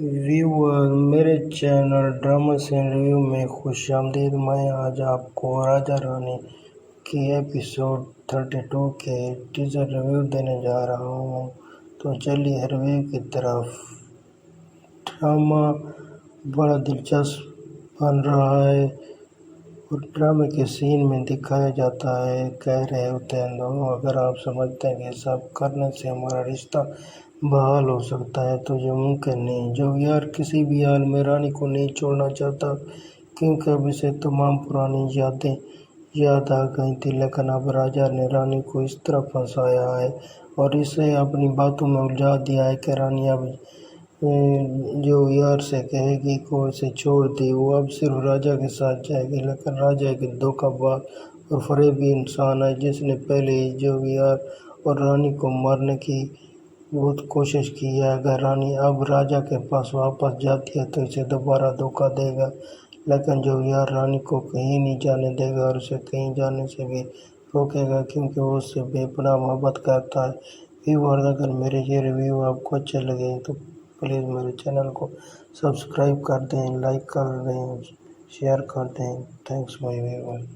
Viewer मेरे channel drama scene review में खुशामदीद। मैं आज आपको राजा रानी की एपिसोड 32 के टीजर रिव्यू देने जा रहा हूँ। तो चलिए रिव्यू की तरफ। ड्रामा बड़ा दिलचस्प बन रहा है और ड्रामे के सीन में दिखाया जाता है, कह रहे होते हैं दोनों, अगर आप समझते हैं कि सब करने से हमारा रिश्ता बहाल हो सकता है तो ये मुमकिन नहीं। जो यार किसी भी हाल में रानी को नहीं छोड़ना चाहता, क्योंकि अब इसे तमाम पुरानी यादें याद आ गई थी। लेकिन अब राजा ने रानी को इस तरह फंसाया है और इसे अपनी बातों में उलझा दिया है कि रानी अब जो यार से कहेगी को इसे छोड़ दे, वो अब सिर्फ राजा के साथ जाएगी। लेकिन राजा एक धोखाबाज और फरेबी इंसान है जिसने पहले ही जो यार और रानी को मारने की बहुत कोशिश की है। अगर रानी अब राजा के पास वापस जाती है तो इसे दोबारा धोखा देगा। लेकिन जो यार रानी को कहीं नहीं जाने देगा और उसे कहीं जाने से भी रोकेगा, क्योंकि वो उससे बेपनाह मोहब्बत करता है। व्यूअर्स, अगर मेरे ये रिव्यू आपको अच्छे लगे तो प्लीज़ मेरे चैनल को सब्सक्राइब कर दें, लाइक कर दें, शेयर कर दें। Thanks my viewer.